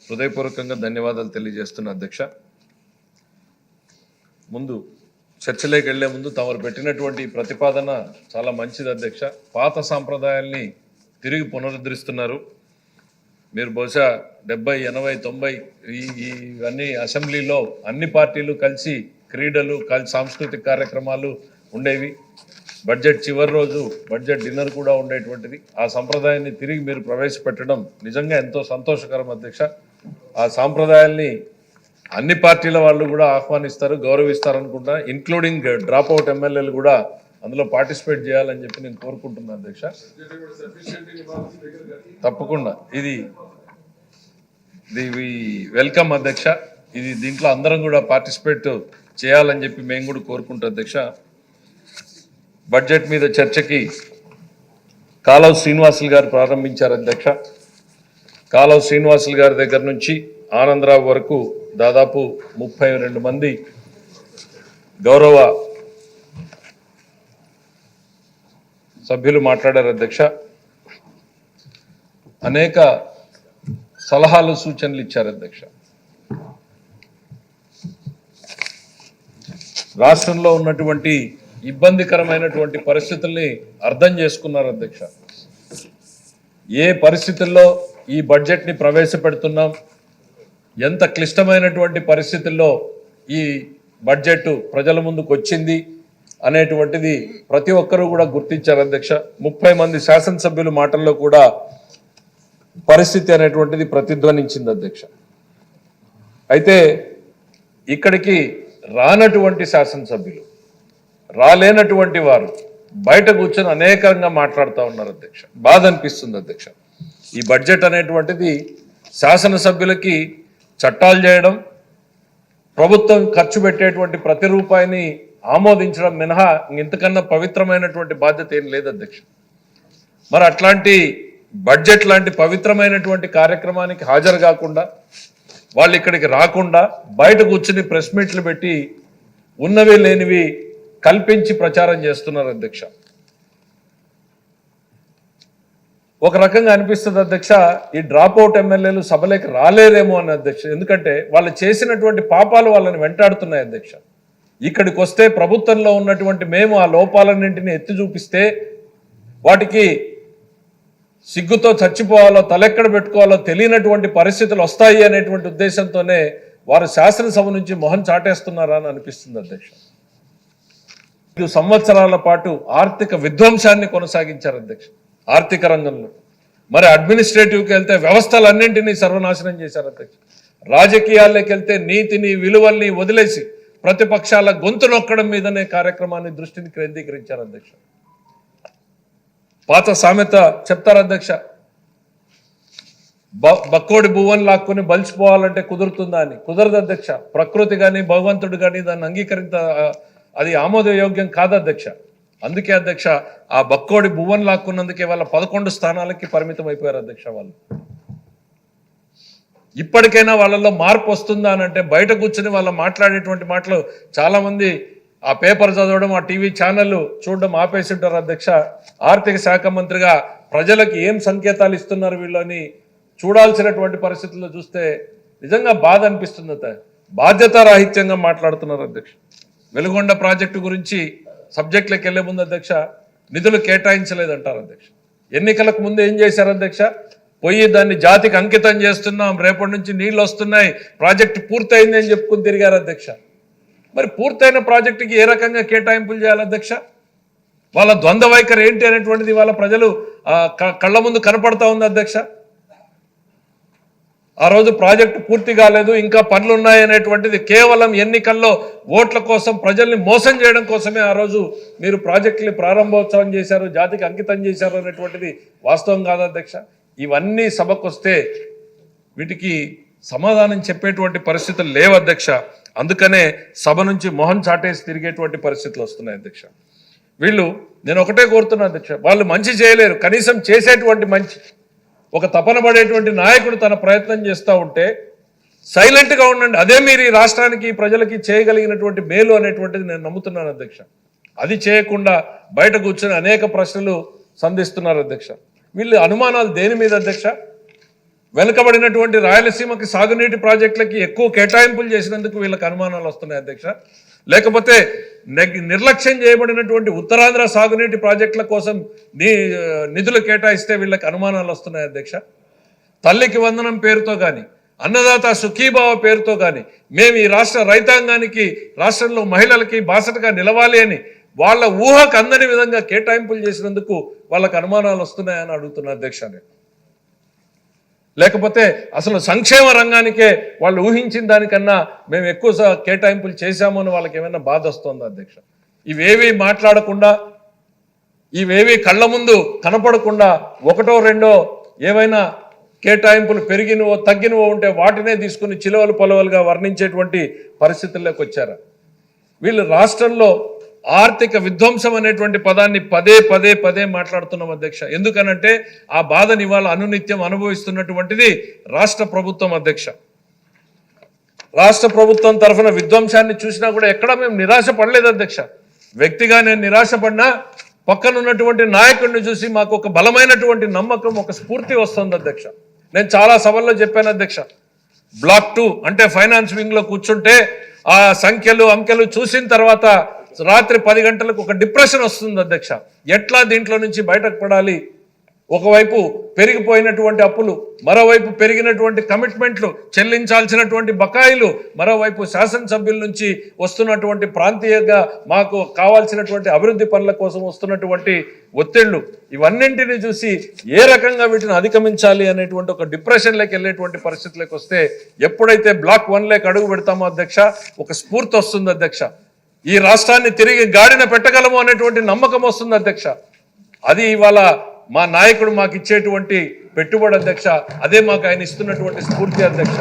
హృదయపూర్వకంగా ధన్యవాదాలు తెలియజేస్తున్న అధ్యక్ష. ముందు చర్చలోకి వెళ్లే ముందు తమరు పెట్టినటువంటి ప్రతిపాదన చాలా మంచిది అధ్యక్ష. పాత సాంప్రదాయాల్ని తిరిగి పునరుద్ధరిస్తున్నారు. మీరు బహుశా 70, 80, 90 ఇవన్నీ అసెంబ్లీలో అన్ని పార్టీలు కలిసి క్రీడలు సాంస్కృతిక కార్యక్రమాలు ఉండేవి. బడ్జెట్ చివరి రోజు బడ్జెట్ డిన్నర్ కూడా ఉండేటువంటిది. ఆ సంప్రదాయాన్ని తిరిగి మీరు ప్రవేశపెట్టడం నిజంగా ఎంతో సంతోషకరం అధ్యక్ష. ఆ సాంప్రదాయాల్ని అన్ని పార్టీల వాళ్ళు కూడా ఆహ్వానిస్తారు, గౌరవిస్తారు అనుకుంటా. ఇంక్లూడింగ్ డ్రాప్ అవుట్ ఎమ్మెల్యేలు కూడా అందులో పార్టిసిపేట్ చేయాలని చెప్పి నేను కోరుకుంటున్నాను అధ్యక్ష. తప్పకుండా ఇది వెల్కమ్ అధ్యక్ష. ఇది దీంట్లో అందరం కూడా పార్టిసిపేట్ చేయాలని చెప్పి మేము కూడా కోరుకుంటాం అధ్యక్ష. బడ్జెట్ మీద చర్చకి కాలవ శ్రీనివాసులు గారు ప్రారంభించారు అధ్యక్ష. కాలవ శ్రీనివాసులు గారి దగ్గర నుంచి ఆనందరావు వరకు దాదాపు 32 మంది గౌరవ సభ్యులు మాట్లాడారు అధ్యక్ష. అనేక సలహాలు సూచనలు ఇచ్చారు అధ్యక్ష. రాష్ట్రంలో ఉన్నటువంటి ఇబ్బందికరమైనటువంటి పరిస్థితుల్ని అర్థం చేసుకున్నారు అధ్యక్ష. ఏ పరిస్థితుల్లో ఈ బడ్జెట్ని ప్రవేశపెడుతున్నాం, ఎంత క్లిష్టమైనటువంటి పరిస్థితుల్లో ఈ బడ్జెట్ ప్రజల ముందుకు వచ్చింది అనేటువంటిది ప్రతి ఒక్కరూ కూడా గుర్తించారు అధ్యక్ష. 30 మంది శాసనసభ్యుల మాటల్లో కూడా పరిస్థితి అనేటువంటిది ప్రతిధ్వనించింది అధ్యక్ష. అయితే ఇక్కడికి రానటువంటి శాసనసభ్యులు, రాలేనటువంటి వారు బయట కూర్చొని అనేకంగా మాట్లాడుతూ ఉన్నారు అధ్యక్ష. బాధ అనిపిస్తుంది అధ్యక్ష. ఈ బడ్జెట్ అనేటువంటిది శాసనసభ్యులకి చట్టాలు చేయడం, ప్రభుత్వం ఖర్చు పెట్టేటువంటి ప్రతి రూపాయిని ఆమోదించడం మినహా ఇంతకన్నా పవిత్రమైనటువంటి బాధ్యత ఏం లేదు అధ్యక్ష. మరి అట్లాంటి బడ్జెట్ లాంటి పవిత్రమైనటువంటి కార్యక్రమానికి హాజరు కాకుండా, వాళ్ళు ఇక్కడికి రాకుండా బయట కూర్చుని ప్రెస్ మీట్లు పెట్టి ఉన్నవి లేనివి కల్పించి ప్రచారం చేస్తున్నారు అధ్యక్ష. ఒక రకంగా అనిపిస్తుంది అధ్యక్ష, ఈ డ్రాప్ అవుట్ ఎమ్మెల్యేలు సభలోకి రాలేరేమో అని అధ్యక్ష. ఎందుకంటే వాళ్ళు చేసినటువంటి పాపాలు వాళ్ళని వెంటాడుతున్నాయి అధ్యక్ష. ఇక్కడికి వస్తే ప్రభుత్వంలో ఉన్నటువంటి మేము ఆ లోపాలన్నింటినీ ఎత్తి చూపిస్తే వాటికి సిగ్గుతో చచ్చిపోవాలో తలెక్కడ పెట్టుకోవాలో తెలియనటువంటి పరిస్థితులు వస్తాయి అనేటువంటి ఉద్దేశంతోనే వారు శాసనసభ నుంచి మొహం చాటేస్తున్నారా అని అనిపిస్తుంది అధ్యక్ష. 5 సంవత్సరాల పాటు ఆర్థిక విధ్వంసాన్ని కొనసాగించారు అధ్యక్ష ఆర్థిక రంగంలో. మరి అడ్మినిస్ట్రేటివ్కి వెళ్తే వ్యవస్థలన్నింటినీ సర్వనాశనం చేశారు అధ్యక్ష. రాజకీయాల్లోకి వెళ్తే నీతిని విలువల్ని వదిలేసి ప్రతిపక్షాల గొంతు నొక్కడం మీదనే కార్యక్రమాన్ని దృష్టిని కేంద్రీకరించారు అధ్యక్ష. పాత సామెత చెప్తారు అధ్యక్ష, బక్కోడి భువన్ లాక్కుని బలిసిపోవాలంటే కుదురుతుందా అని. కుదరదు అధ్యక్ష. ప్రకృతి కానీ భగవంతుడు కానీ దాన్ని అది ఆమోదయోగ్యం కాదు అధ్యక్ష. అందుకే అధ్యక్ష ఆ బక్కోడి భువన్ లాక్కున్నందుకే వాళ్ళ 11 స్థానాలకి పరిమితం అయిపోయారు అధ్యక్ష. వాళ్ళు ఇప్పటికైనా వాళ్ళలో మార్పు వస్తుందా అని అంటే బయట కూర్చొని వాళ్ళు మాట్లాడేటువంటి మాటలు చాలా మంది ఆ పేపర్ చదవడం, ఆ టీవీ ఛానళ్ళు చూడడం ఆపేసి ఉంటారు అధ్యక్ష. ఆర్థిక శాఖ మంత్రిగా ప్రజలకు ఏం సంకేతాలు ఇస్తున్నారు వీళ్ళని చూడాల్సినటువంటి పరిస్థితుల్లో చూస్తే నిజంగా బాధ అనిపిస్తుంది. బాధ్యత రాహిత్యంగా మాట్లాడుతున్నారు అధ్యక్ష. వెలుగొండ ప్రాజెక్టు గురించి సబ్జెక్టులకు వెళ్లే ముందు అధ్యక్ష నిధులు కేటాయించలేదంటారు అధ్యక్ష. ఎన్నికలకు ముందు ఏం చేశారు అధ్యక్ష, పోయి దాన్ని జాతికి అంకితం చేస్తున్నాం, రేపటి నుంచి నీళ్లు వస్తున్నాయి, ప్రాజెక్టు పూర్తయింది అని చెప్పుకుని తిరిగారు అధ్యక్ష. మరి పూర్తయిన ప్రాజెక్టుకి ఏ రకంగా కేటాయింపులు చేయాలి అధ్యక్ష? వాళ్ళ ద్వంద్వ వైఖరి ఏంటి అనేటువంటిది వాళ్ళ ప్రజలు కళ్ళ ముందు కనపడతా ఉంది అధ్యక్ష. ఆ రోజు ప్రాజెక్టు పూర్తి కాలేదు, ఇంకా పనులు ఉన్నాయి అనేటువంటిది కేవలం ఎన్నికల్లో ఓట్ల కోసం ప్రజల్ని మోసం చేయడం కోసమే ఆ రోజు మీరు ప్రాజెక్టుని ప్రారంభోత్సవం చేశారు, జాతికి అంకితం చేశారు అనేటువంటిది వాస్తవం కాదు అధ్యక్ష. ఇవన్నీ సభకు వస్తే వీటికి సమాధానం చెప్పేటువంటి పరిస్థితులు లేవు అధ్యక్ష. అందుకనే సభ నుంచి మొహం చాటేసి తిరిగేటువంటి పరిస్థితులు వస్తున్నాయి అధ్యక్ష. నేను ఒకటే కోరుతున్నా అధ్యక్ష, వాళ్ళు మంచి చేయలేరు, కనీసం చేసేటువంటి మంచి ఒక తపన పడేటువంటి నాయకుడు తన ప్రయత్నం చేస్తూ ఉంటే సైలెంట్గా ఉండండి. అదే మీరు ఈ రాష్ట్రానికి ప్రజలకి చేయగలిగినటువంటి మేలు అనేటువంటిది నేను నమ్ముతున్నాను అధ్యక్ష. అది చేయకుండా బయట కూర్చొని అనేక ప్రశ్నలు సంధిస్తున్నారు అధ్యక్ష. వీళ్ళు అనుమానాలు దేని మీద అధ్యక్ష? వెనుకబడినటువంటి రాయలసీమకి సాగునీటి ప్రాజెక్టులకి ఎక్కువ కేటాయింపులు చేసినందుకు వీళ్ళకి అనుమానాలు వస్తున్నాయి అధ్యక్ష, లేకపోతే నిర్లక్ష్యం చేయబడినటువంటి ఉత్తరాంధ్ర సాగునీటి ప్రాజెక్టుల కోసం నిధులు కేటాయిస్తే వీళ్ళకి అనుమానాలు వస్తున్నాయి అధ్యక్ష. తల్లికి వందనం పేరుతో కానీ, అన్నదాత సుఖీభావ పేరుతో కానీ మేము ఈ రాష్ట్ర రైతాంగానికి, రాష్ట్రంలో మహిళలకి బాసటగా నిలవాలి అని వాళ్ళ ఊహకు అందని విధంగా కేటాయింపులు చేసినందుకు వాళ్ళకు అనుమానాలు వస్తున్నాయని అడుగుతున్నా అధ్యక్ష. లేకపోతే అసలు సంక్షేమ రంగానికే వాళ్ళు ఊహించిన దానికన్నా మేము ఎక్కువ కేటాయింపులు చేశాము అని వాళ్ళకి ఏమైనా బాధ వస్తుందా అధ్యక్ష? ఇవేవి మాట్లాడకుండా, ఇవేవి కళ్ళ ముందు కనపడకుండా ఒకటో రెండో ఏవైనా కేటాయింపులు పెరిగినవో తగ్గినవో ఉంటే వాటినే తీసుకుని చిలవలు పొలవలుగా వర్ణించేటువంటి పరిస్థితుల్లోకి వచ్చారు. వీళ్ళు రాష్ట్రంలో ఆర్థిక విధ్వంసం అనేటువంటి పదాన్ని పదే పదే పదే మాట్లాడుతున్నాం అధ్యక్ష. ఎందుకనంటే ఆ బాధని ఇవాళ అనునిత్యం అనుభవిస్తున్నటువంటిది రాష్ట్ర ప్రభుత్వం అధ్యక్ష. రాష్ట్ర ప్రభుత్వం తరఫున విధ్వంసాన్ని చూసినా కూడా ఎక్కడ మేము నిరాశ పడలేదు అధ్యక్ష. వ్యక్తిగా నేను నిరాశ పడినా పక్కనున్నటువంటి నాయకుడిని చూసి మాకు ఒక బలమైనటువంటి నమ్మకం, ఒక స్ఫూర్తి వస్తుంది అధ్యక్ష. నేను చాలా సభల్లో చెప్పాను అధ్యక్ష, బ్లాక్ 2 అంటే ఫైనాన్స్ వింగ్ లో కూర్చుంటే ఆ సంఖ్యలు అంకెలు చూసిన తర్వాత రాత్రి 10 గంటలకు ఒక డిప్రెషన్ వస్తుంది అధ్యక్ష. ఎట్లా దీంట్లో నుంచి బయటకు పడాలి? ఒకవైపు పెరిగిపోయినటువంటి అప్పులు, మరోవైపు పెరిగినటువంటి కమిట్మెంట్లు, చెల్లించాల్సినటువంటి బకాయిలు, మరోవైపు శాసనసభ్యుల నుంచి వస్తున్నటువంటి ప్రాంతీయంగా మాకు కావాల్సినటువంటి అభివృద్ధి పనుల కోసం వస్తున్నటువంటి ఒత్తిళ్లు, ఇవన్నింటినీ చూసి ఏ రకంగా వీటిని అధిగమించాలి అనేటువంటి ఒక డిప్రెషన్లోకి వెళ్ళేటువంటి పరిస్థితులకు వస్తే ఎప్పుడైతే బ్లాక్ 1 అడుగు పెడతామో అధ్యక్ష ఒక స్ఫూర్తి వస్తుంది అధ్యక్ష. ఈ రాష్ట్రాన్ని తిరిగి గాడిన పెట్టగలము అనేటువంటి నమ్మకం వస్తుంది అధ్యక్ష. అది ఇవాళ మా నాయకుడు మాకు ఇచ్చేటువంటి పెట్టుబడి అధ్యక్ష. అదే మాకు ఆయన ఇస్తున్నటువంటి స్ఫూర్తి అధ్యక్ష.